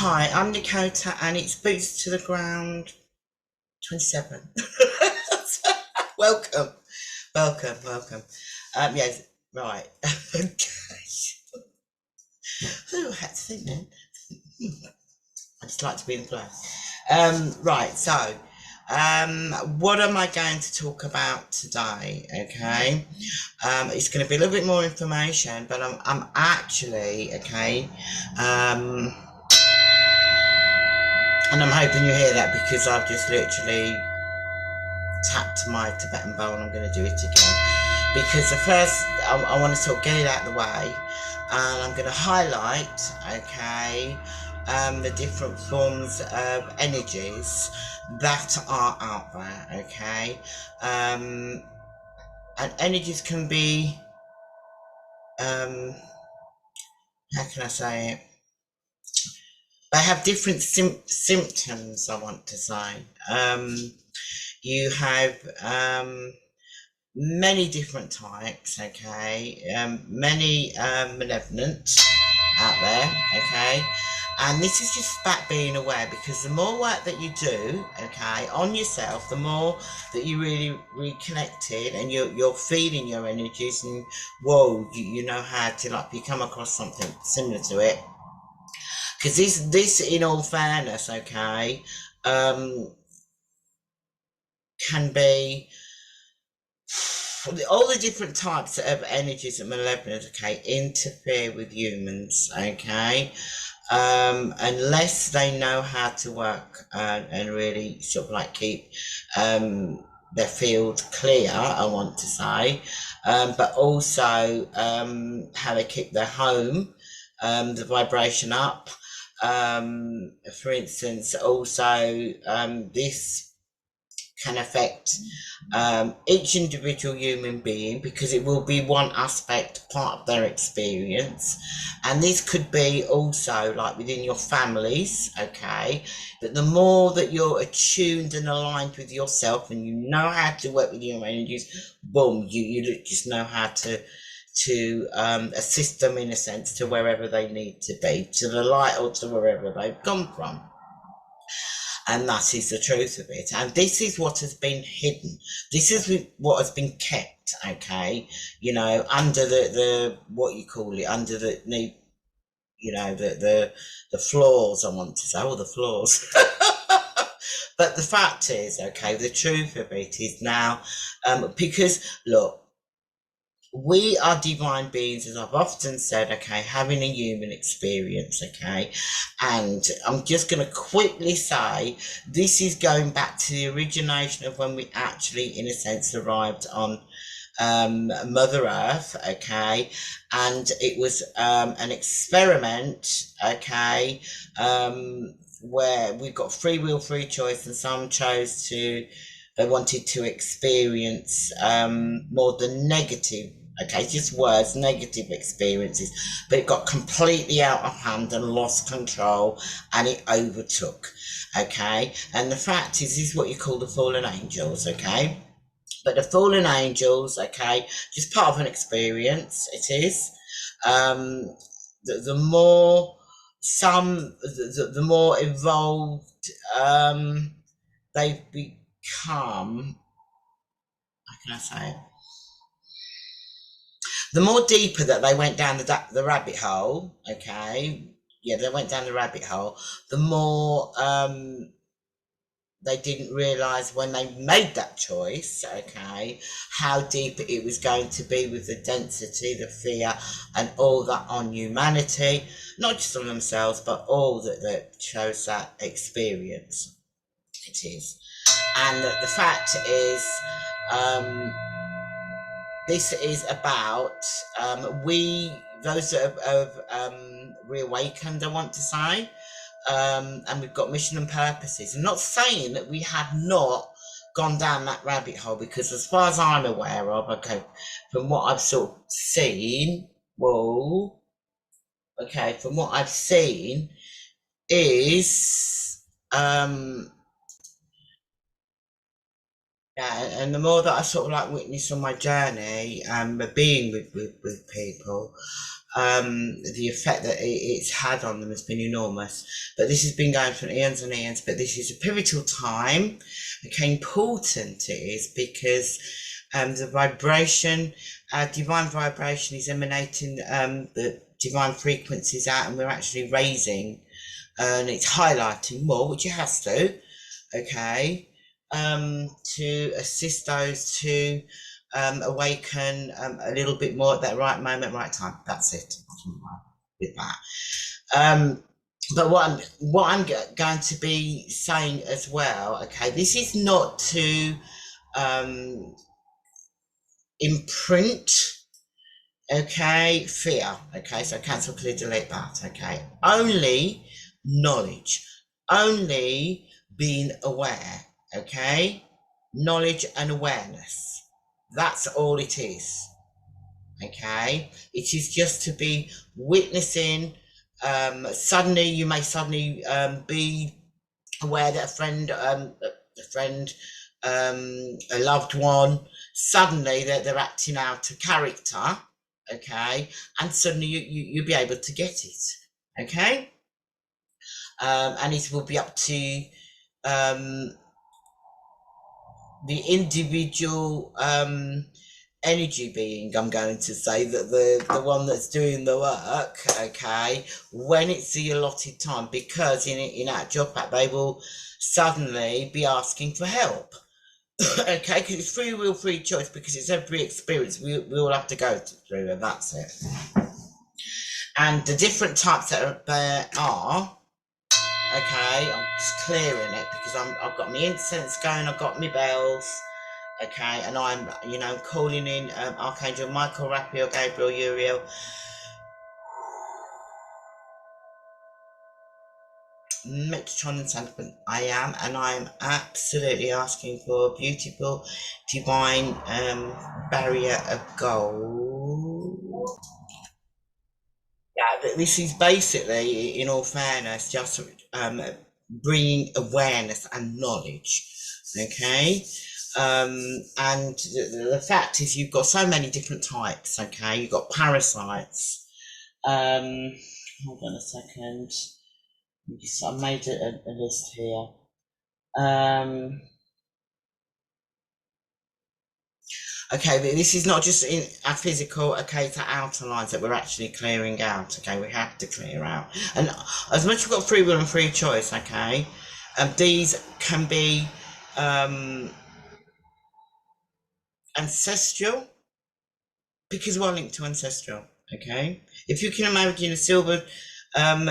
Hi, I'm Dakota and it's Boots to the Ground 27. Welcome, welcome. Yes, right. Okay. Oh, I had to think then. I just like to be in the flow. Right, so what am I going to talk about today? Okay, it's going to be a little bit more information, but I'm actually okay. Um, and I'm hoping you hear that because I've just literally tapped my Tibetan bowl and I'm going to do it again. Because the first, I want to sort of get it out of the way and I'm going to highlight, okay, the different forms of energies that are out there, okay. And energies can be, how can I say it? They have different symptoms, I want to say. You have many different types, okay, many malevolent out there, okay, and this is just about being aware because the more work that you do, okay, on yourself, the more that you really reconnected and you're feeling your energies and whoa, you know how to, like, if you come across something similar to it, because this in all fairness, okay, can be all the different types of energies and malevolence, okay, interfere with humans, okay, unless they know how to work and really sort of like keep their field clear, I want to say, but also how they keep their home, the vibration up. For instance, also this can affect each individual human being because it will be one aspect, part of their experience. And this could be also like within your families, okay? But the more that you're attuned and aligned with yourself and you know how to work with your energies, boom, you just know how to assist them in a sense to wherever they need to be, to the light or to wherever they've come from. And that is the truth of it. And this is what has been hidden. This is what has been kept, okay, under the what you call it, under the the floors, I want to say, all the floors. But the fact is, okay, the truth of it is now, because look, we are divine beings, as I've often said, okay, having a human experience, okay, and I'm just going to quickly say this is going back to the origination of when we actually, in a sense, arrived on Mother Earth, okay, and it was an experiment, okay, where we've got free will, free choice, and some chose to, they wanted to experience more than negative, okay, just words, negative experiences, but it got completely out of hand and lost control and it overtook, okay. And the fact is, this is what you call the fallen angels, okay. But the fallen angels, okay, just part of an experience, it is. The more the more evolved they've become, how can I say it? The more deeper that they went down the rabbit hole, okay, yeah, they went down the rabbit hole, the more they didn't realize when they made that choice, okay, how deep it was going to be with the density, the fear, and all that on humanity, not just on themselves, but all that chose that experience. It is. And the fact is, this is about those that have reawakened, I want to say, and we've got mission and purposes. I'm not saying that we have not gone down that rabbit hole, because as far as I'm aware of, okay, from what I've sort of seen, whoa, okay, from what I've seen is, yeah, and the more that I sort of like witness on my journey, being with people, the effect that it's had on them has been enormous. But this has been going for eons and eons. But this is a pivotal time. Okay, important it is because the vibration, divine vibration, is emanating the divine frequencies out, and we're actually raising, and it's highlighting more, which it has to. Okay, to assist those to awaken a little bit more at that right moment, right time. That's it. With that. But what I'm going to be saying as well. Okay, this is not to imprint. Okay, fear. Okay, so cancel, clear, delete that. Okay, only knowledge, only being aware. Okay, knowledge and awareness. That's all it is. Okay, it is just to be witnessing. Suddenly, you may suddenly be aware that a friend, a loved one, suddenly they're acting out a character. Okay, and suddenly you'll be able to get it. Okay, and it will be up to the individual energy being, I'm going to say, that the one that's doing the work. Okay, when it's the allotted time, because in our job pack they will suddenly be asking for help. Okay, because it's free will, free choice, because it's every experience we all have to go through, and that's it. And the different types that there are. Okay, I'm just clearing it because I've got my incense going, I've got my bells. Okay, and I'm, calling in Archangel Michael, Raphael, Gabriel, Uriel, Metatron, and Sandman. I am, and I'm absolutely asking for a beautiful, divine barrier of gold. Yeah, but this is basically, in all fairness, just bringing awareness and knowledge. Okay, and the fact is, you've got so many different types. Okay, you've got parasites. Hold on a second. I made a list here. Okay, but this is not just in our physical, okay, it's our outer lines that we're actually clearing out. Okay, we have to clear out. And as much as we've got free will and free choice, okay, these can be ancestral, because we're linked to ancestral. Okay, if you can imagine a silver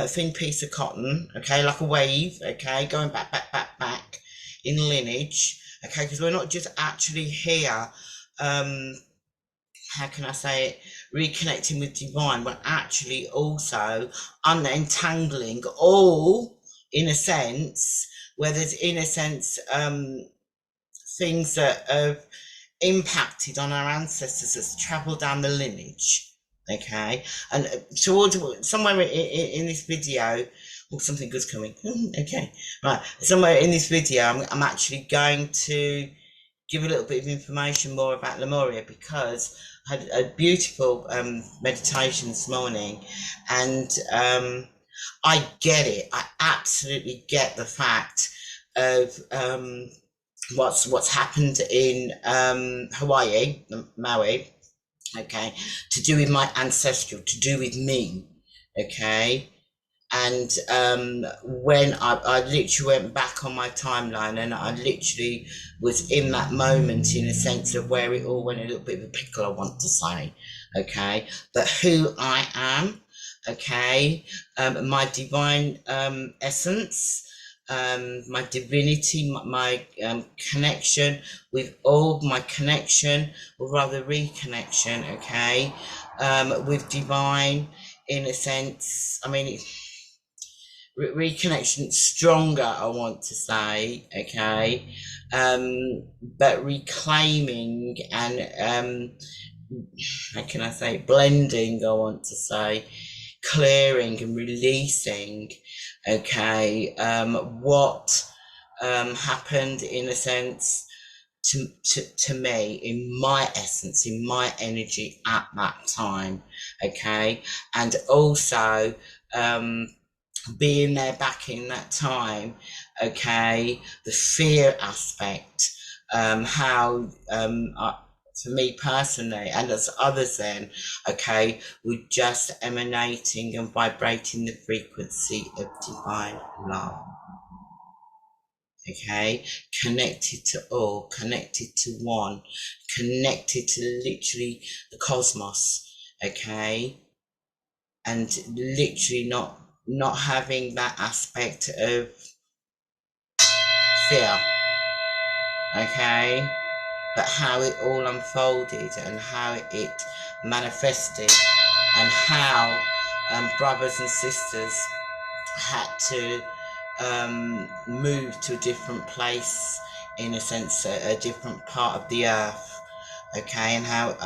thin piece of cotton, okay, like a wave, okay, going back in lineage, okay, because we're not just actually here, how can I say it, reconnecting with divine, we're actually also untangling all, in a sense, where there's, in a sense, things that have impacted on our ancestors that's travelled down the lineage. Okay, and towards somewhere in this video, or something good's coming. Okay, right, somewhere in this video, I'm actually going to give a little bit of information more about Lemuria, because I had a beautiful meditation this morning, and I get it. I absolutely get the fact of what's happened in Hawaii, Maui, okay, to do with my ancestral, to do with me, okay. And when I literally went back on my timeline, and I literally was in that moment, in a sense of where it all went a little bit of a pickle, I want to say, okay, but who I am, okay, my divine essence, my divinity, my connection with all, my connection, or rather reconnection, okay, with divine, in a sense, I mean, reconnection stronger, I want to say, okay, but reclaiming and how can I say, blending, I want to say, clearing and releasing, okay, what happened, in a sense, to me, in my essence, in my energy at that time. Okay. And also, um, being there back in that time, okay, the fear aspect, for me personally, and as others then, okay, we're just emanating and vibrating the frequency of divine love, okay, connected to all, connected to one, connected to literally the cosmos, okay, and literally not having that aspect of fear, okay, but how it all unfolded and how it manifested, and how brothers and sisters had to move to a different place, in a sense, a different part of the earth, okay, and how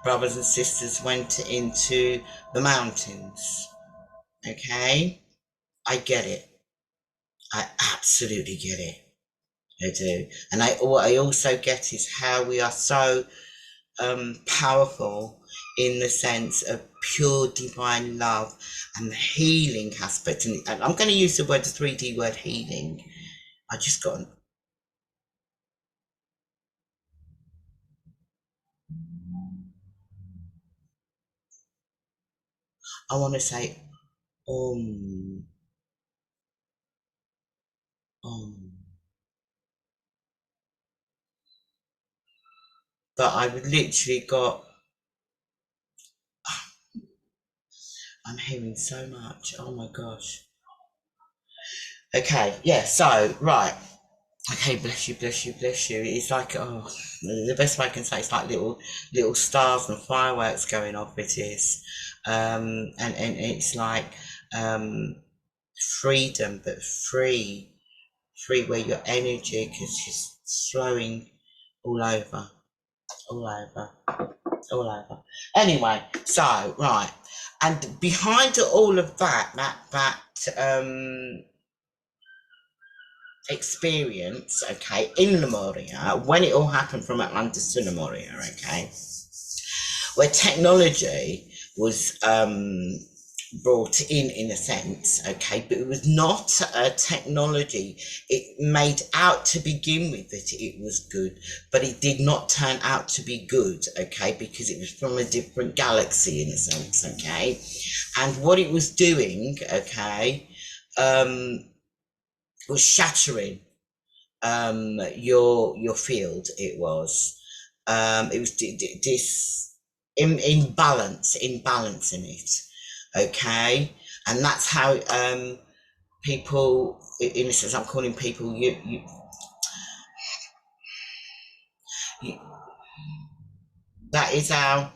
brothers and sisters went into the mountains, okay. I get it. I absolutely get it. I do. And what I also get is how we are so powerful in the sense of pure divine love and the healing aspect. And I'm going to use the 3D word healing. I just got, I want to say, um, um. But I've literally got, I'm hearing so much. Oh my gosh. Okay, yeah, so, right. Okay, bless you, bless you, bless you. It's like, oh, the best way I can say it's like little stars and fireworks going off. It is, and it's like um, freedom, but free where your energy is just flowing all over, all over, all over. Anyway, so right, and behind all of that experience, okay, in Lemuria, when it all happened from Atlantis to Lemuria, okay, where technology was brought in a sense, okay, but it was not a technology. It made out to begin with that it was good, but it did not turn out to be good, okay, because it was from a different galaxy in a sense, okay, and what it was doing, okay, was shattering your field. It was this imbalance in it, okay, and that's how people, in a sense, I'm calling people, you that is our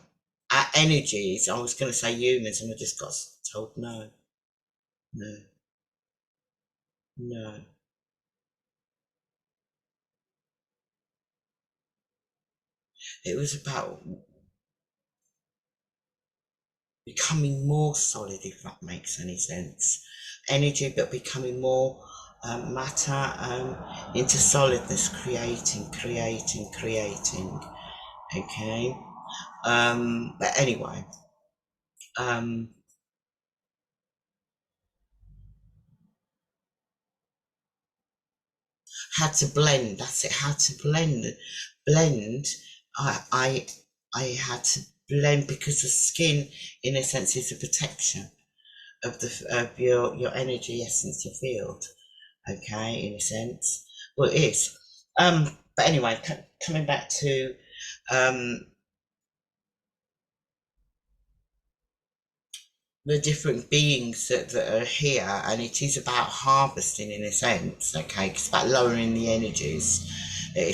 energies. I was going to say humans, and I just got told no, no, no. It was about becoming more solid, if that makes any sense. Energy, but becoming more matter, into solidness, creating. Okay. But anyway, um, had to blend. That's it. Had to blend. I, I, I had to blend because the skin, in a sense, is a protection of your energy essence, your field. Okay, in a sense. Well, it is. But anyway, coming back to um, the different beings that are here, and it is about harvesting in a sense, okay? It's about lowering the energies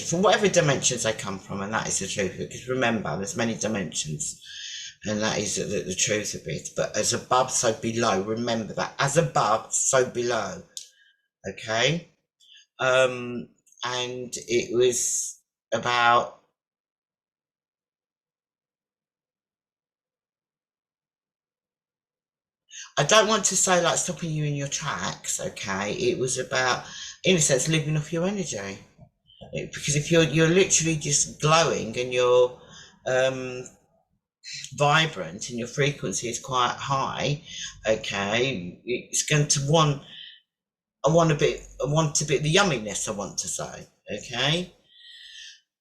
from whatever dimensions they come from, and that is the truth. Because remember, there's many dimensions, and that is the truth of it. But as above, so below. Remember that, as above, so below. Okay. And it was about, I don't want to say like stopping you in your tracks, okay? It was about, in a sense, living off your energy, because if you're literally just glowing and you're um, vibrant and your frequency is quite high, okay, it's going to want I want a bit the yumminess, I want to say, okay.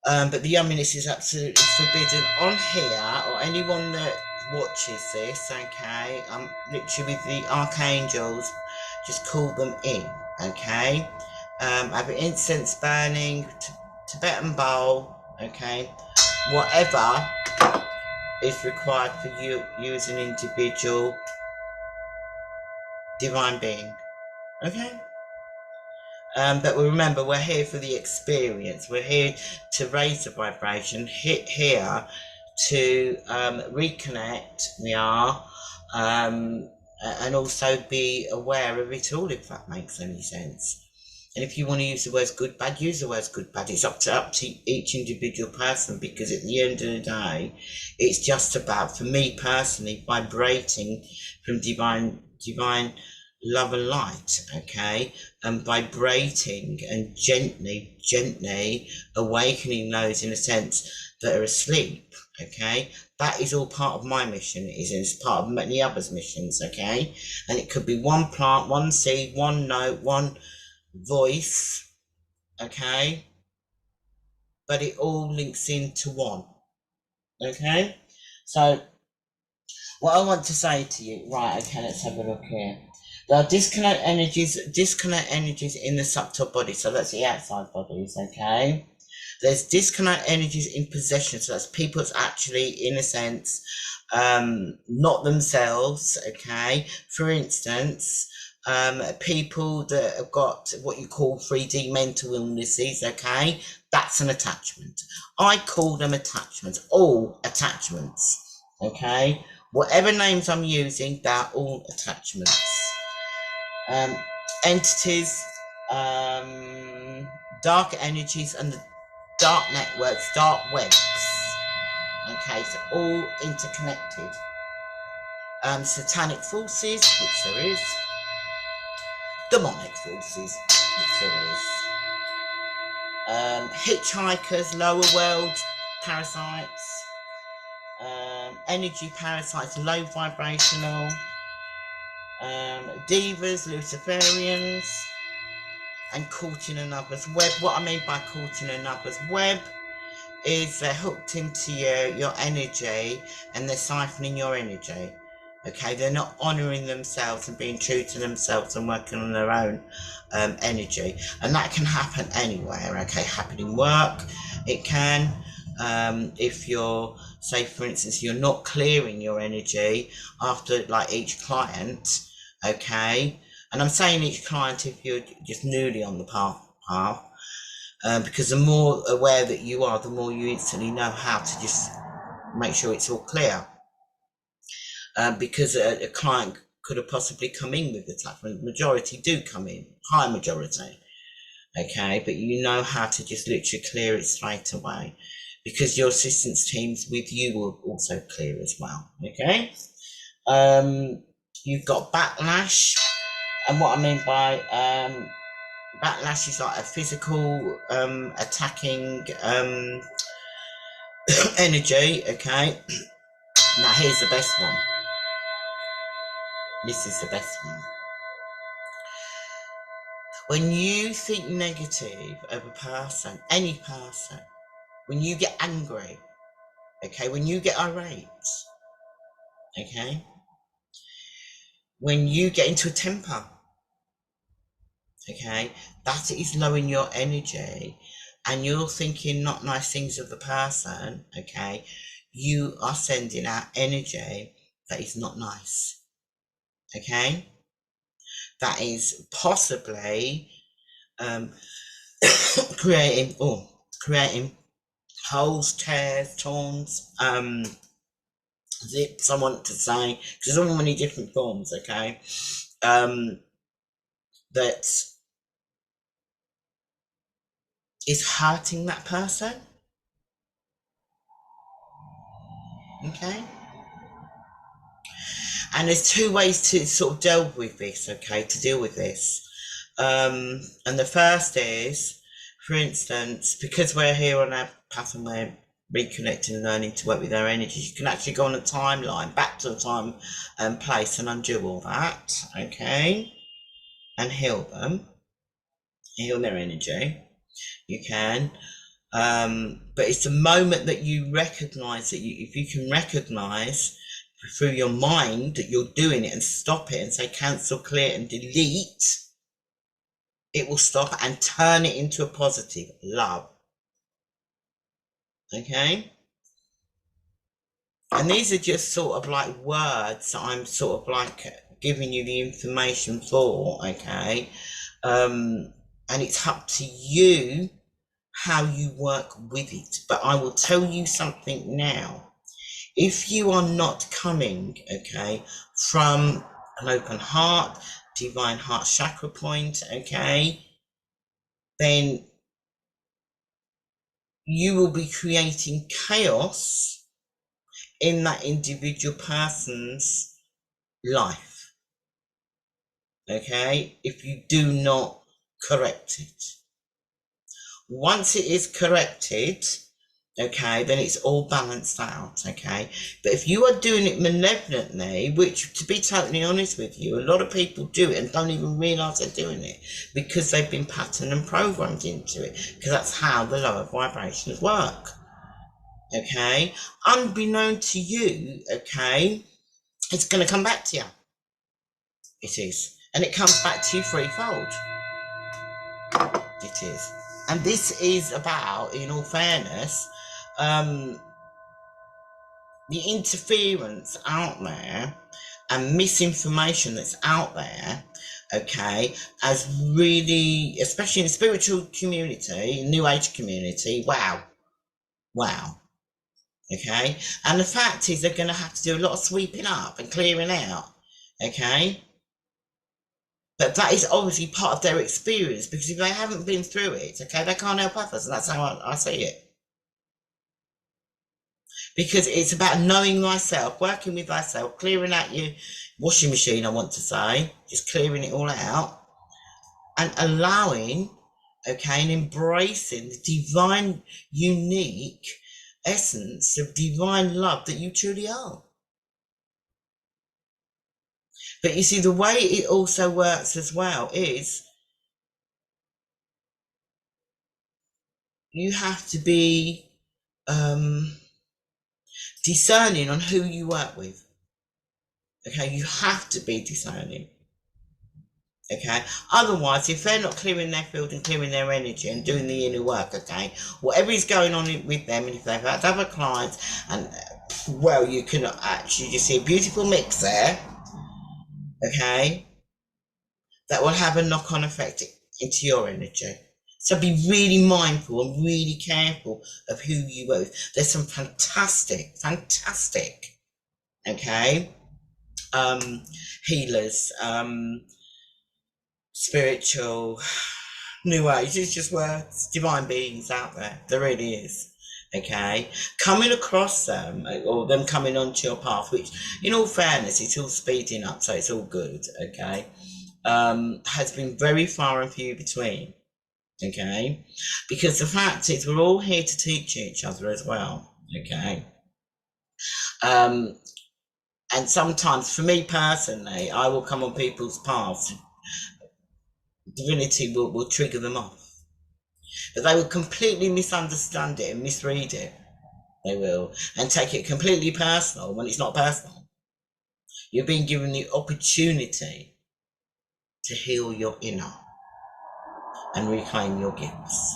But the yumminess is absolutely forbidden on here, or anyone that watches this, okay. Literally with the archangels, just call them in, okay. Have an incense burning, Tibetan bowl, okay. Whatever is required for you as an individual divine being, okay. But remember, we're here for the experience. We're here to raise the vibration, here to reconnect. We are, and also be aware of it all, if that makes any sense. And if you want to use the words good, bad, use the words good, bad. It's up to each individual person, because at the end of the day, it's just about, for me personally, vibrating from divine love and light, okay, and vibrating and gently awakening those, in a sense, that are asleep, okay. That is all part of my mission. It's part of many others' missions, okay. And it could be one plant, one seed, one note, one voice, okay, but it all links into one, okay. So what I want to say to you, right, okay, let's have a look here. There are disconnect energies in the subtle body, so that's the outside bodies, okay. There's disconnect energies in possession, so that's people that's actually, in a sense, not themselves, okay. For instance, people that have got what you call 3D mental illnesses, okay, that's an attachment. I call them attachments, all attachments, okay. Whatever names I'm using, they're all attachments. Entities, dark energies, and the dark networks, dark webs, okay, so all interconnected. Satanic forces, which there is, demonic forces, which there is, hitchhikers, lower world parasites, energy parasites, low vibrational, divas, Luciferians, and caught in another's web. What I mean by caught in another's web is they're hooked into your energy, and they're siphoning your energy. Okay, they're not honouring themselves and being true to themselves and working on their own energy, and that can happen anywhere. Okay, happen in work, it can. If you're, say for instance, you're not clearing your energy after like each client, okay, and I'm saying each client if you're just newly on the path, because the more aware that you are, the more you instantly know how to just make sure it's all clear. Because a client could have possibly come in with attachment. Majority do come in, high majority, okay, but you know how to just literally clear it straight away, because your assistance teams with you will also clear as well, okay. You've got backlash, and what I mean by backlash is like a physical attacking energy, okay. Now here's the best one. This is the best one. When you think negative of a person, any person, when you get angry, okay, when you get irate, okay, when you get into a temper, okay, that is lowering your energy, and you're thinking not nice things of the person, okay, you are sending out energy that is not nice, okay, that is possibly creating holes, tears, torns, zips, I want to say, because there's all many different forms, okay, that is hurting that person, okay. And there's two ways to sort of deal with this, okay, to deal with this. And the first is For instance, because we're here on our path and we're reconnecting, learning to work with our energies, you can actually go on a timeline back to a time and place and undo all that, okay, and heal them, heal their energy. You can, but it's the moment that you recognize that if you can recognize through your mind that you're doing it and stop it and say cancel, clear, and delete, it will stop and turn it into a positive love. Okay? And these are just sort of like words that I'm sort of like giving you the information for, okay? And it's up to you how you work with it. But I will tell you something now. If you are not coming, okay, from an open heart, divine heart chakra point, okay, then you will be creating chaos in that individual person's life, okay, if you do not correct it. Once it is corrected, okay, then it's all balanced out, okay. But if you are doing it malevolently, which, to be totally honest with you, a lot of people do it and don't even realize they're doing it because they've been patterned and programmed into it, because that's how the lower vibrations work, okay. Unbeknown to you, okay, it's going to come back to you. It is, and it comes back to you threefold. It is. And this is about, in all fairness, the interference out there and misinformation that's out there, okay, as really, especially in the spiritual community, new age community, wow, okay. And the fact is they're going to have to do a lot of sweeping up and clearing out, okay. But that is obviously part of their experience, because if they haven't been through it, okay, they can't help others, and that's how I see it. Because it's about knowing thyself, working with thyself, clearing out your washing machine, I want to say, just clearing it all out, and allowing, okay, and embracing the divine, unique essence of divine love that you truly are. But you see, the way it also works as well is you have to be discerning on who you work with. Okay, you have to be discerning. Okay, otherwise, if they're not clearing their field and clearing their energy and doing the inner work, okay, whatever is going on with them, and if they've had other clients, and well, you can actually just see a beautiful mix there, okay, that will have a knock-on effect into your energy. So be really mindful and really careful of who you work with. There's some fantastic, okay, healers, spiritual, new age, it's just words, divine beings out there. There really is, okay. Coming across them, or them coming onto your path, which, in all fairness, it's all speeding up, so it's all good, okay, has been very far and few between. Okay, because the fact is we're all here to teach each other as well, okay. And sometimes for me personally, I will come on people's paths, divinity will trigger them off, but they will completely misunderstand it and misread it. They will, and take it completely personal when it's not personal. You're being given the opportunity to heal your inner and reclaim your gifts,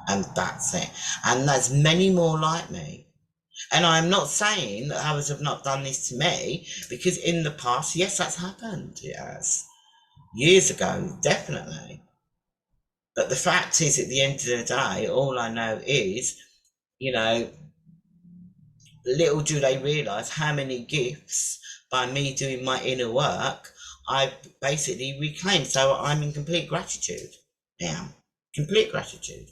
and that's it. And there's many more like me. And I'm not saying that others have not done this to me, because in the past, yes, that's happened. Yes, years ago, definitely. But the fact is, at the end of the day, all I know is, you know, little do they realise how many gifts, by me doing my inner work, I've basically reclaimed. So I'm in complete gratitude now, complete gratitude.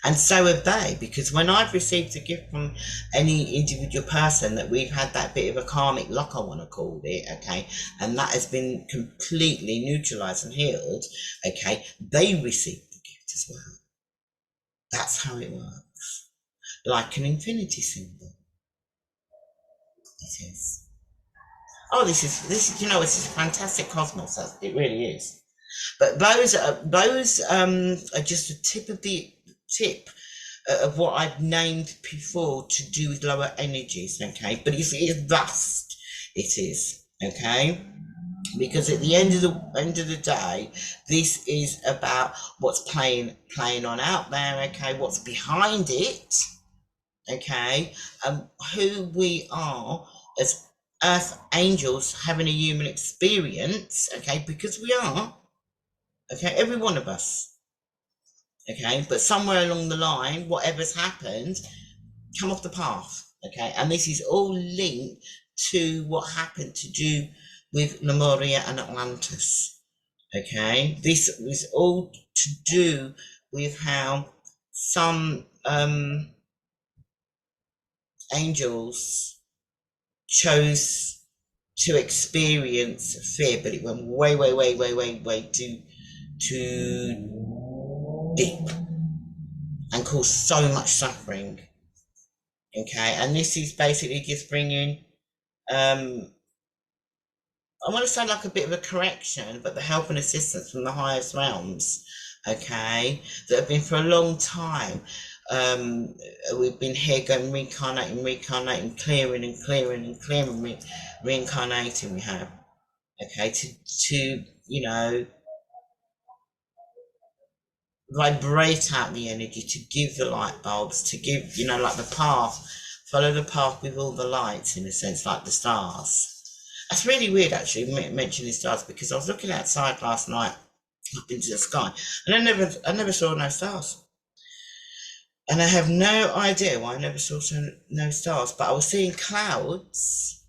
And so have they, because when I've received a gift from any individual person that we've had that bit of a karmic lock, I want to call it, okay, and that has been completely neutralised and healed, okay, they received the gift as well. That's how it works. Like an infinity symbol. It is. Oh, this. You know, it's a fantastic cosmos. It really is. But those are just a tip of what I've named before to do with lower energies. Okay, but it is vast. It is. Okay. Because at the end of the day, this is about what's playing on out there. Okay, what's behind it. Okay, who we are as earth angels having a human experience. Okay, because we are. Okay, every one of us. Okay, but somewhere along the line, whatever's happened, come off the path. Okay, and this is all linked to what happened to do with Lemuria and Atlantis. Okay, this is all to do with how some angels chose to experience fear, but it went way too deep and caused so much suffering. Okay, and this is basically just bringing I want to say like a bit of a correction, but the help and assistance from the highest realms, okay, that have been for a long time. Um, we've been here going reincarnating, clearing and clearing and clearing, reincarnating. We have, okay, to you know vibrate out the energy, to give the light bulbs, to give like the path, follow the path with all the lights in a sense, like the stars. That's really weird, actually, mentioning stars, because I was looking outside last night up into the sky, and I never saw no stars, and I have no idea why I never saw no stars. But I was seeing clouds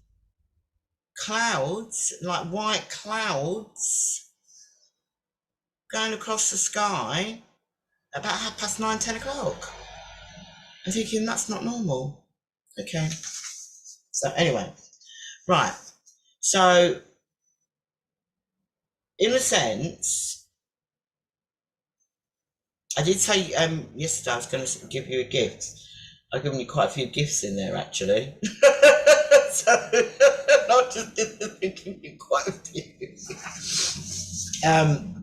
like white clouds going across the sky about 9:30, 10 o'clock. I'm thinking that's not normal. Okay, so anyway, right. So, in a sense, I did say yesterday I was going to give you a gift. I've given you quite a few gifts in there actually. So not just giving you quite a few. Um,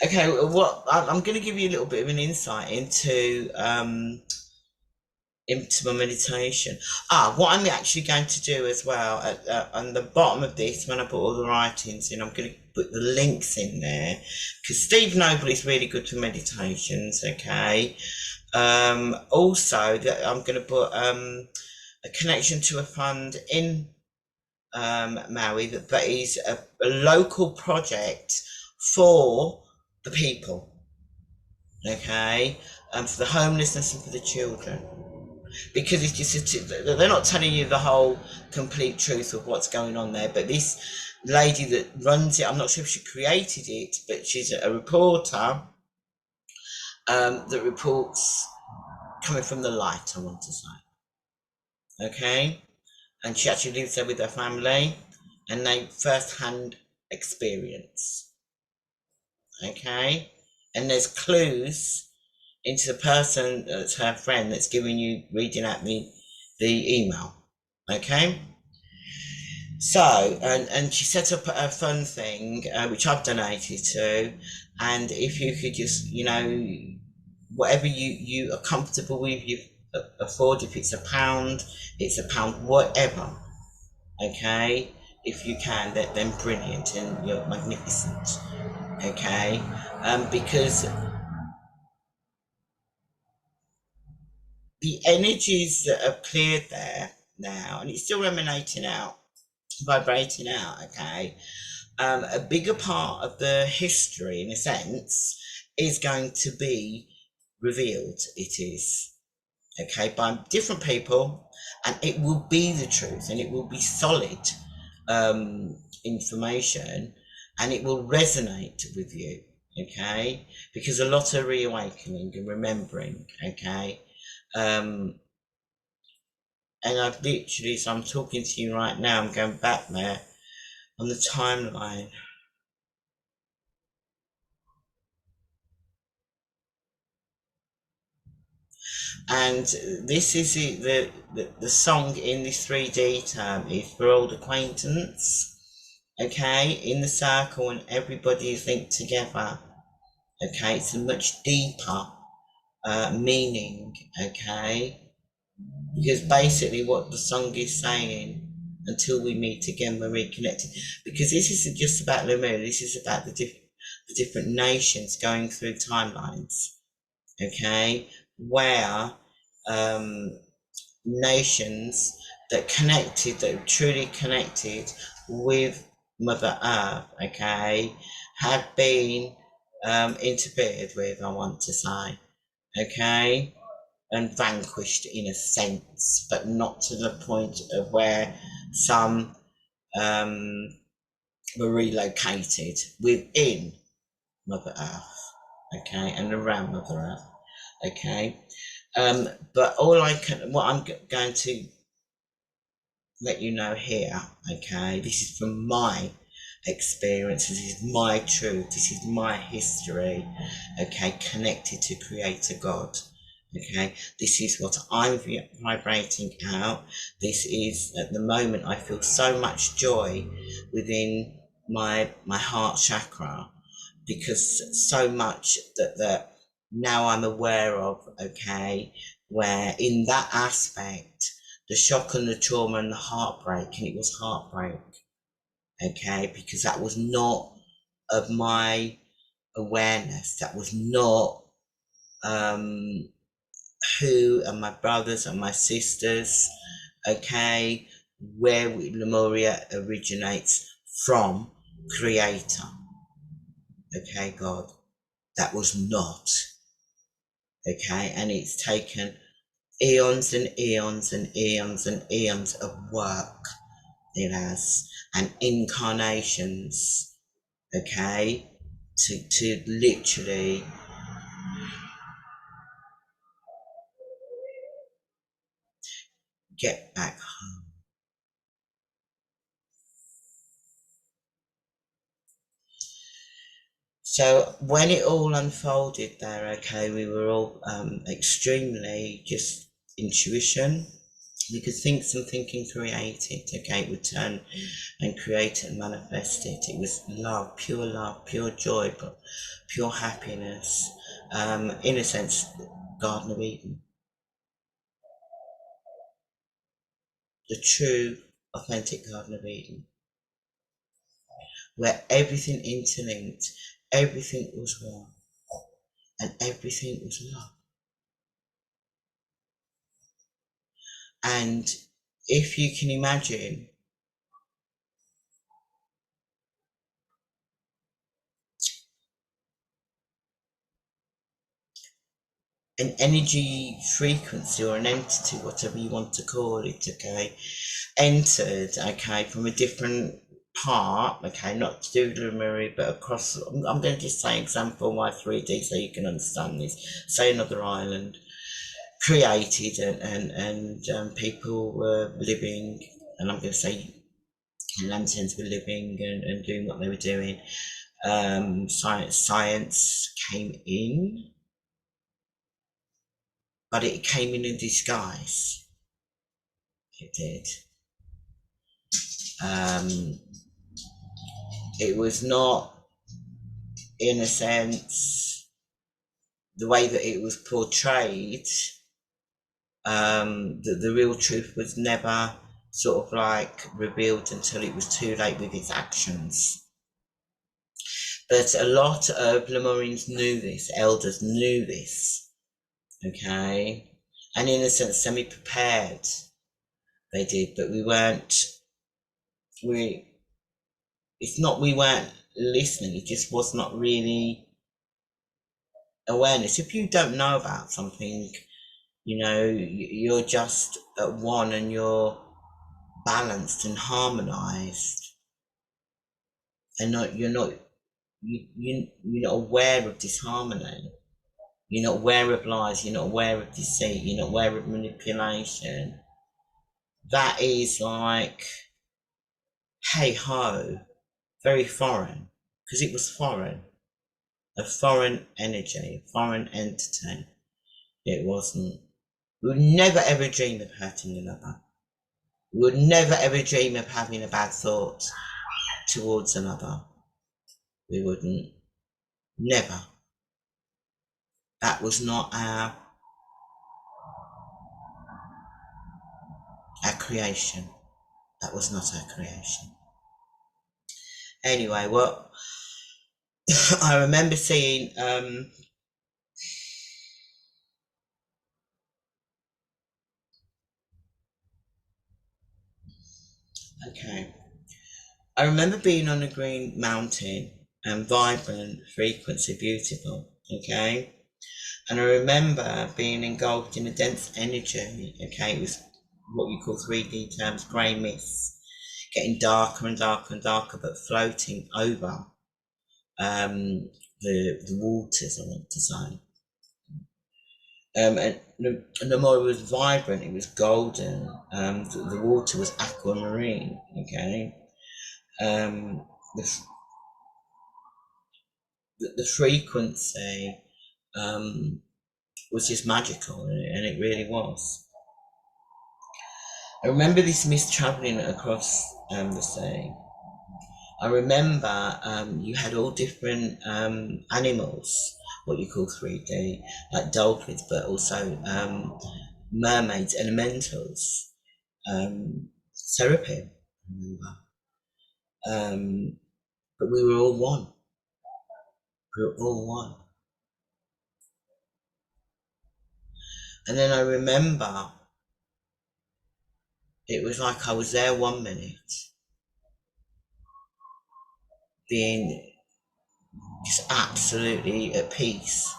okay, what I'm going to give you a little bit of an insight into my meditation. What I'm actually going to do as well on the bottom of this, when I put all the writings in, I'm going to put the links in there because Steve Noble is really good for meditations. Okay. Also, that I'm going to put a connection to a fund in Maui that is a local project for the people. Okay. For the homelessness and for the children, because it's just they're not telling you the whole complete truth of what's going on there. But this lady that runs it, I'm not sure if she created it, but she's a reporter that reports coming from the light, I want to say. Okay, and she actually lives there with her family, and they first-hand experience. Okay, and there's clues into the person that's her friend that's giving you reading out the email. Okay, so and she set up a fun thing which I've donated to, and if you could just whatever you are comfortable with, you afford, if it's £1, it's £1, whatever. Okay, if you can, then brilliant, and you're magnificent. Okay, because the energies that have cleared there now, and it's still emanating out, vibrating out, okay, a bigger part of the history, in a sense, is going to be revealed. It is, okay, by different people, and it will be the truth, and it will be solid information, and it will resonate with you, okay, because a lot of reawakening and remembering, okay. And I've literally, so I'm talking to you right now, I'm going back there on the timeline. And this is the song in this 3D term is for old acquaintance, okay, in the circle and everybody is linked together, okay, it's a much deeper meaning, okay, because basically what the song is saying, until we meet again, we're reconnected, because this isn't just about Lemuria, this is about the different nations going through timelines, okay, where um, nations that connected, that were truly connected with Mother Earth, okay, have been interfered with, I want to say, okay, and vanquished in a sense, but not to the point of where some um, were relocated within Mother Earth, okay, and around Mother Earth, okay. But all I can, what I'm going to let you know here, okay, this is from my experience, this is my truth, this is my history, okay, connected to Creator God. Okay, this is what I'm vibrating out. This is at the moment I feel so much joy within my heart chakra, because so much that now I'm aware of, okay, where in that aspect, the shock and the trauma and the heartbreak, and it was heartbreak, okay, because that was not of my awareness, that was not um, who and my brothers and my sisters, okay, where Lemuria originates from, Creator, okay, God. That was not, okay, and it's taken eons and eons and eons and eons of work, it has, and incarnations, okay, to literally get back home. So when it all unfolded there, okay, we were all extremely just intuition. We could think something and create it, okay, it would turn and create it and manifest it. It was love, pure joy, but pure happiness. In a sense, Garden of Eden, the true, authentic Garden of Eden, where everything interlinked, everything was one, and everything was love. And if you can imagine an energy frequency or an entity, whatever you want to call it, okay, entered, okay, from a different part, okay, not to do with Lemuria, but across, I'm going to just say example my 3D so you can understand this. Say another island created and people were living, and I'm going to say lanterns were living and doing what they were doing. Science came in, but it came in a disguise. It did. Um, it was not, in a sense, the way that it was portrayed. The real truth was never sort of like revealed until it was too late with its actions. But a lot of Lemurians knew this, elders knew this, okay, and in a sense, semi-prepared. They did, but we weren't. We. It's not we weren't listening. It just was not really awareness. If you don't know about something, you know, you're just at one and you're balanced and harmonized, and you're not aware of disharmony. You're not aware of lies. You're not aware of deceit. You're not aware of manipulation. that is like, hey ho, very foreign, because it was foreign, a foreign energy, a foreign entity. It wasn't. We would never ever dream of hurting another. We would never ever dream of having a bad thought towards another. We wouldn't. Never. That was not our creation. That was not our creation. Anyway, well, I remember seeing okay. I remember being on a green mountain and vibrant, frequency, beautiful. Okay. And I remember being engulfed in a dense energy. Okay. It was what you call 3D terms, grey mist, getting darker and darker and darker, but floating over the waters, I want to say. And the more it was vibrant, it was golden. The water was aquamarine. Okay. Um, the, the frequency was just magical, and it really was. I remember this mist travelling across the sea. I remember you had all different animals, what you call 3D, like dolphins, but also mermaids, elementals, seraphim, I remember. But we were all one. We were all one. And then I remember it was like I was there 1 minute, being just absolutely at peace,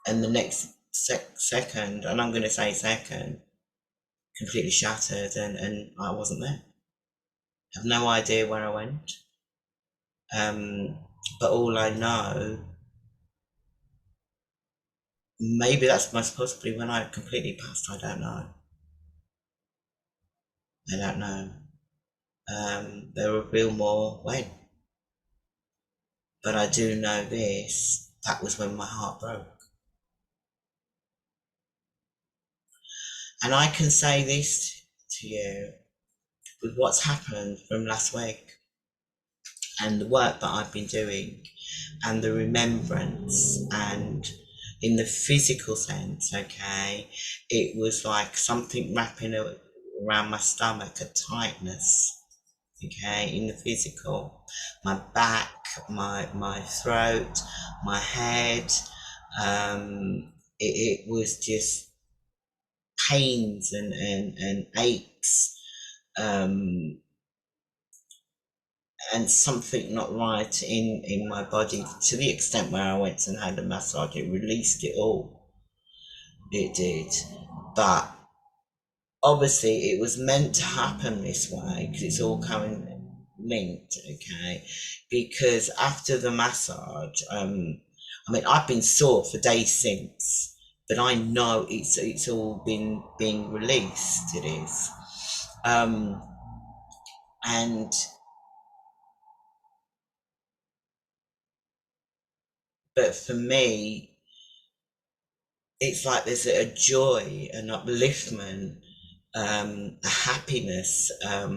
and the next second, and I'm going to say second, completely shattered, and I wasn't there. I have no idea where I went. But all I know, maybe that's most possibly when I completely passed. I don't know. I don't know. They'll reveal more when. But I do know this. That was when my heart broke. And I can say this to you with what's happened from last week and the work that I've been doing and the remembrance, and in the physical sense, okay, it was like something wrapping around my stomach, a tightness, okay, in the physical, my back, my throat, my head, it was just pains and aches, um, and something not right in my body, to the extent where I went and had a massage. It released it all. It did. But obviously it was meant to happen this way because it's all coming linked, okay? Because after the massage, I mean, I've been sore for days since, but I know it's all been being released. It is. And but for me, it's like there's a joy, an upliftment, a happiness, a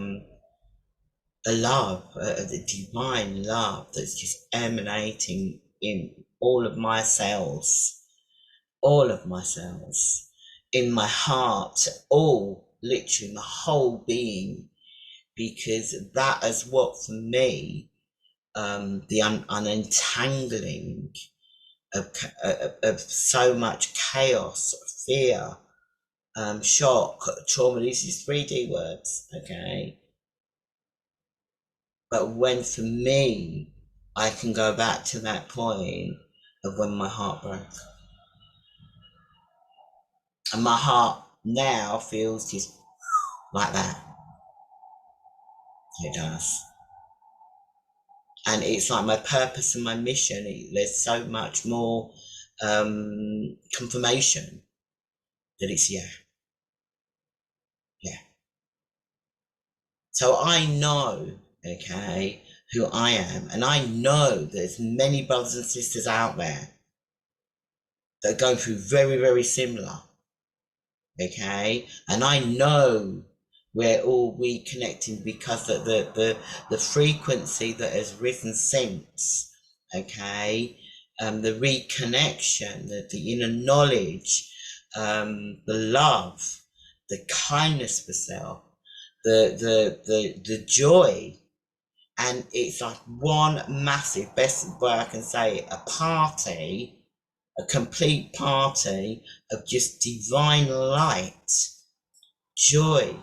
love, a divine love that's just emanating in all of my cells, in my heart, all, literally my whole being, because that is what, for me, the unentangling of so much chaos, fear, shock, trauma. These is 3D words, okay? But when, for me, I can go back to that point of when my heart broke. And my heart now feels just like that. It does. And it's like my purpose and my mission. There's so much more confirmation that it's, yeah, So I know, okay, who I am, and I know there's many brothers and sisters out there that are going through very, very similar, okay, and I know we're all reconnecting because the frequency that has risen since, okay, the reconnection, the inner knowledge, the love, the kindness for self, the joy, and it's like one massive, best way I can say it, a party, a complete party of just divine light, joy.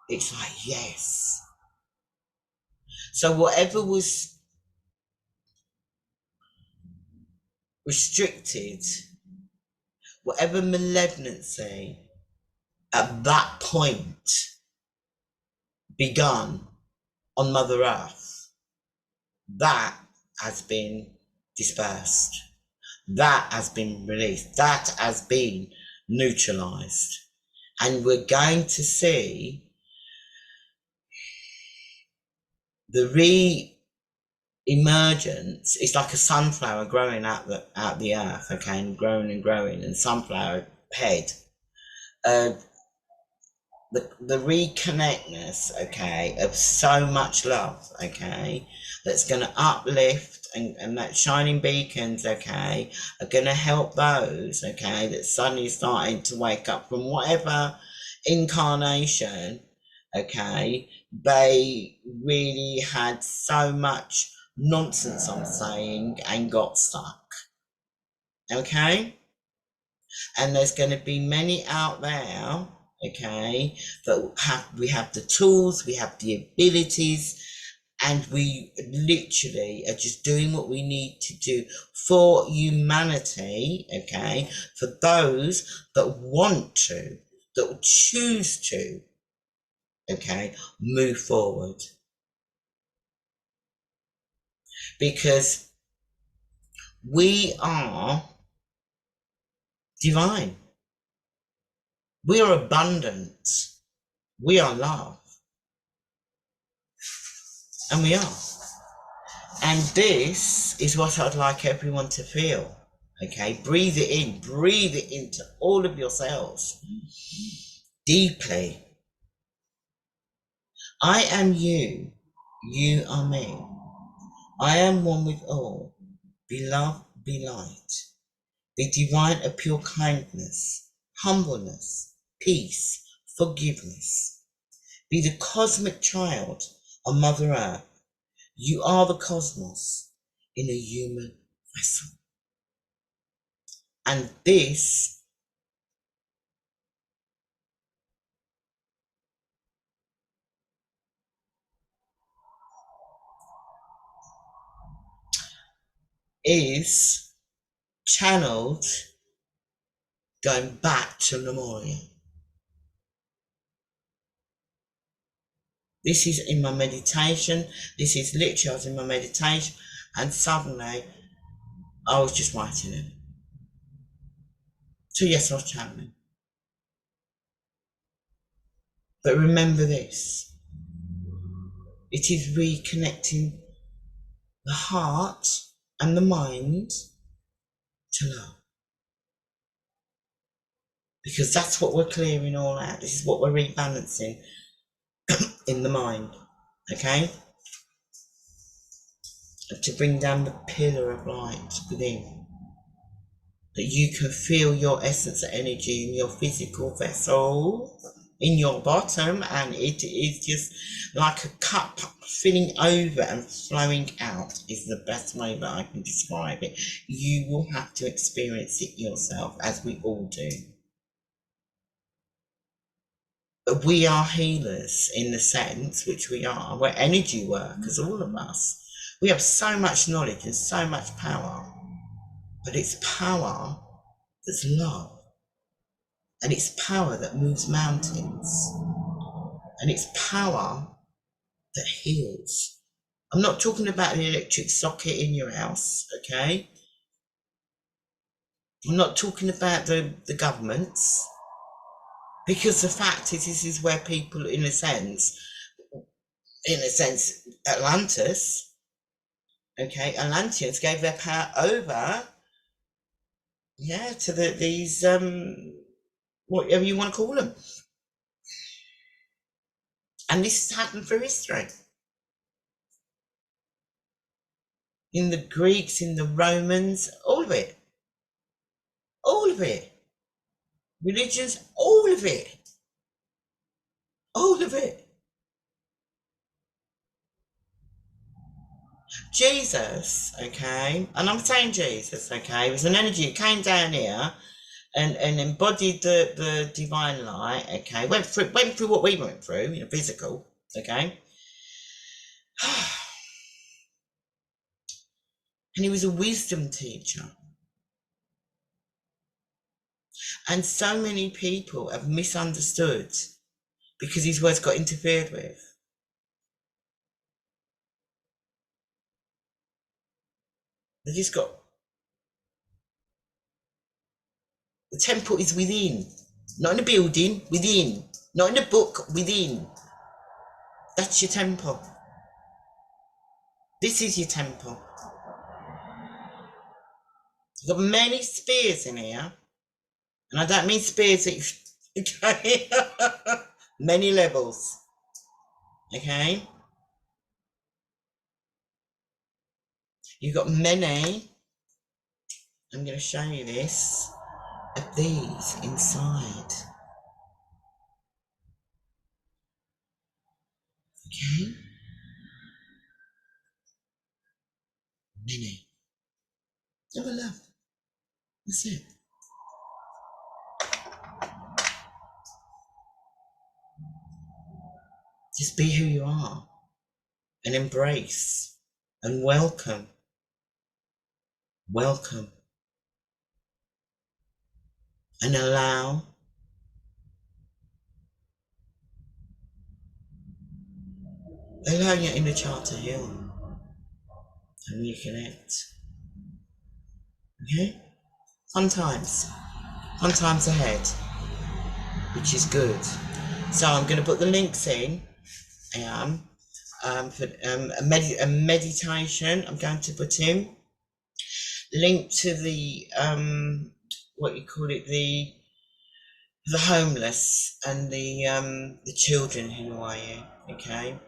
It's like, yes. So whatever was restricted, whatever malevolency at that point begun on Mother Earth, that has been dispersed. That has been released. That has been neutralized. And we're going to see the re-emergence. It's like a sunflower growing out the earth, okay, and growing, and sunflower head. The reconnectness, okay, of so much love, okay, that's going to uplift, and that shining beacons, okay, are going to help those, okay, that suddenly starting to wake up from whatever incarnation, okay, they really had so much nonsense, I'm saying, and got stuck, okay. And there's going to be many out there, okay, that we have the tools, we have the abilities, and we literally are just doing what we need to do for humanity, okay, for those that want to, that will choose to, okay, move forward. Because we are divine, we are abundant, we are love, and we are. And this is what I'd like everyone to feel. Okay, breathe it into all of your cells deeply. I am you, you are me. I am one with all. Be love, be light. Be divine of pure kindness, humbleness, peace, forgiveness. Be the cosmic child of Mother Earth. You are the cosmos in a human vessel. And this is channeled going back to Lemuria. This is in my meditation. This is literally, I was in my meditation, and suddenly I was just writing it. So yes, I was channeling. But remember this, it is reconnecting the heart and the mind to love. Because that's what we're clearing all out. This is what we're rebalancing in the mind, okay? And to bring down the pillar of light within. That you can feel your essence of energy in your physical vessel, in your bottom, and it is just like a cup filling over and flowing out is the best way that I can describe it. You will have to experience it yourself, as we all do. But we are healers in the sense, which we are. We're energy workers, all of us. We have so much knowledge and so much power, but it's power that's love. And it's power that moves mountains. And it's power that heals. I'm not talking about the electric socket in your house, okay? I'm not talking about the governments. Because the fact is, this is where people, in a sense, in a sense, Atlantis, okay, Atlanteans gave their power over, yeah, to these, whatever you want to call them. And this has happened through history. In the Greeks, in the Romans, all of it. All of it. Religions, all of it. All of it. Jesus, okay, and I'm saying Jesus, okay, it was an energy that came down here and embodied the divine light, okay, went through what we went through, you know, physical, okay. And he was a wisdom teacher. And so many people have misunderstood because his words got interfered with. They just got, the temple is within, not in a building, within, not in a book, within. That's your temple. This is your temple. You've got many spears in here, and I don't mean spears that you, okay, many levels, okay. You've got many. I'm going to show you this. Of these inside, okay. Many. Have a love. That's it. Just be who you are, and embrace, and welcome, and allow your inner child to heal and reconnect. Okay? Fun times ahead, which is good. So I'm going to put the links in. For a meditation. I'm going to put in link to the what you call it, the homeless and the children in Hawaii. Okay.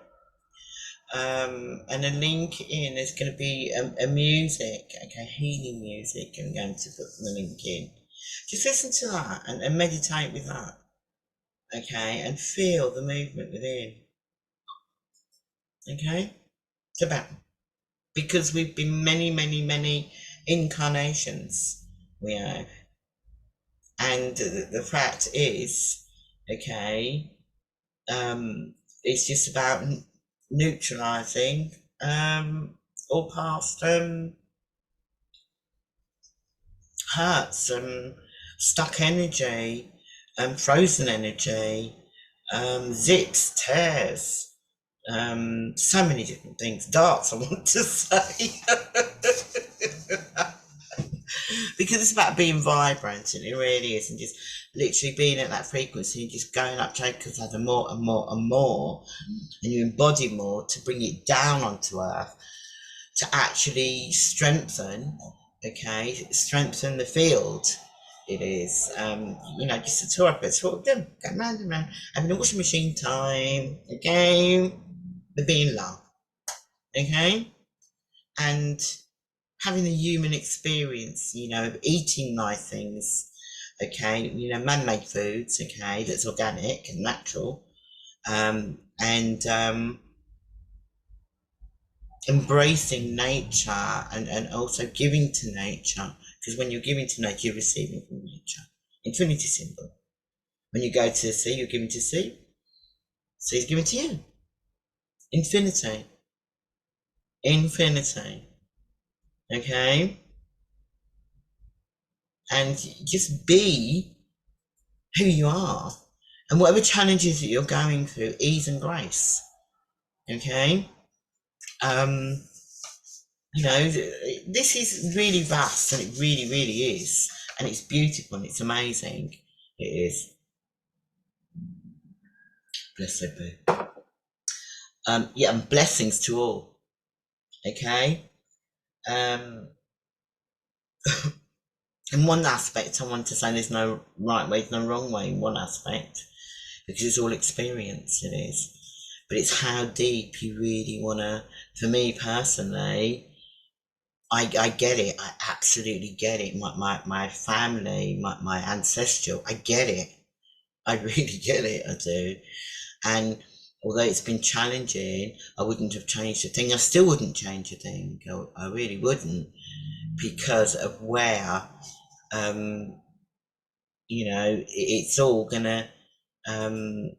And a link in, there's going to be a music, okay, healing music. I'm going to put the link in. Just listen to that and meditate with that, okay, and feel the movement within, okay. It's about, because we've been many incarnations, we have, and the fact is, okay, it's just about neutralizing all past hurts and stuck energy and frozen energy, zips, tears, so many different things, darts I want to say. Because it's about being vibrant, and it really is, and just literally being at that frequency and just going up Jacob's ladder more and more and more, and you embody more to bring it down onto earth, to actually strengthen, okay, strengthen the field. It is, you know, just a tour up it, sort of them, going round and round, having a washing machine time, okay, the being love, okay, and having the human experience, you know, of eating nice things, okay, you know, man-made foods, okay, that's organic and natural, and embracing nature, and also giving to nature, because when you're giving to nature, you're receiving from nature. Infinity symbol. When you go to the sea, you're giving to sea. Sea's giving to you. Infinity. Infinity. Okay? And just be who you are. And whatever challenges that you're going through, ease and grace. Okay? You know, this is really vast, and it really is. And it's beautiful and it's amazing. It is. Bless her, boo. Yeah, and blessings to all. Okay. Um, in one aspect, I want to say there's no right way, no wrong way in one aspect, because it's all experience, it is. But it's how deep you really want to, for me personally, I get it. I absolutely get it. My family, my ancestral, I get it. I really get it. I do. And although it's been challenging, I wouldn't have changed a thing. I still wouldn't change a thing. I really wouldn't, because of where, um, it's all gonna um,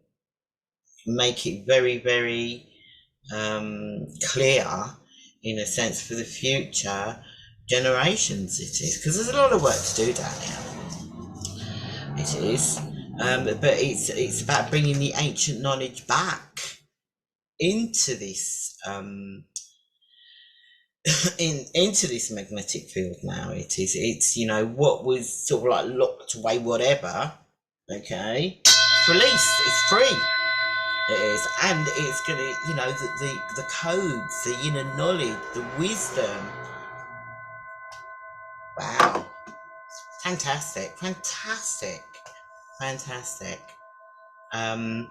make it very, very clear, in a sense, for the future generations. It is, because there's a lot of work to do down here. It is, but it's about bringing the ancient knowledge back into this into this magnetic field now. It's what was sort of like locked away, whatever. Okay, released. It's free. It is, and it's gonna, the codes, the inner knowledge, the wisdom. Wow, fantastic, fantastic, fantastic. Um,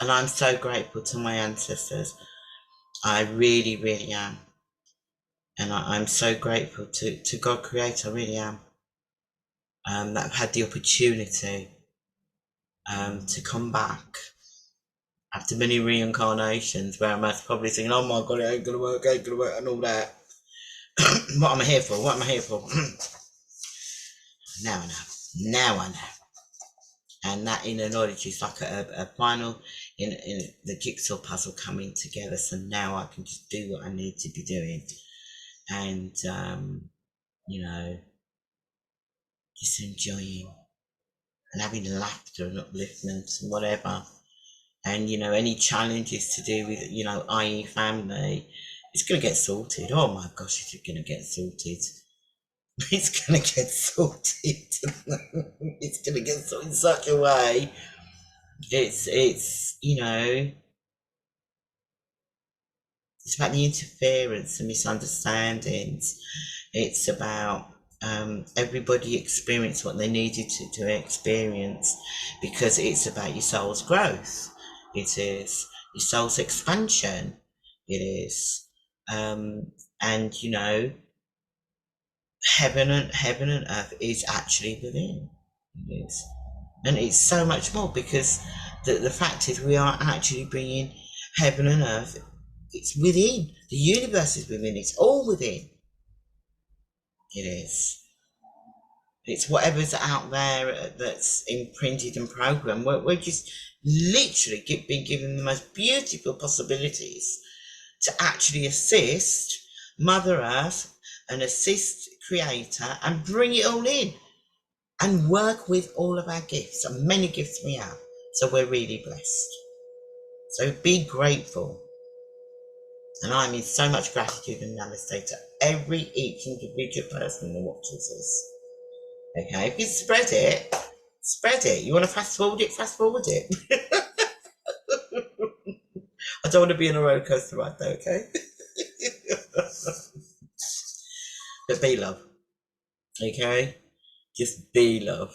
and I'm so grateful to my ancestors. I really, really am, and I'm so grateful to God Creator. I really am. That I've had the opportunity to come back after many reincarnations, where I'm probably thinking, "Oh my God, it ain't gonna work, and all that." What am I here for? What am I here for? Now I know. Now I know. And that inner knowledge is like a final in the jigsaw puzzle coming together. So now I can just do what I need to be doing, and you know, just enjoying and having laughter and upliftment and whatever. And any challenges to do with i.e. family, it's gonna get sorted. Oh my gosh, it's gonna get sorted. It's gonna get sorted. It's gonna get sorted in such a way. It's about the interference and misunderstandings. It's about everybody experience what they needed to experience, because it's about your soul's growth. It is your soul's expansion. It is, and heaven and earth is actually within. It is, and it's so much more, because the fact is we are actually bringing heaven and earth. It's within. The universe is within. It's all within. It is. It's whatever's out there that's imprinted and programmed. We're just literally being given the most beautiful possibilities to actually assist Mother Earth and assist Creator and bring it all in and work with all of our gifts, and many gifts we have. So we're really blessed. So be grateful. And I'm in so much gratitude and namaste to each individual person who watches this. Okay, if you spread it, spread it. You want to fast forward it, fast forward it. I don't want to be in a roller coaster ride though, okay? But be love, okay? Just be love.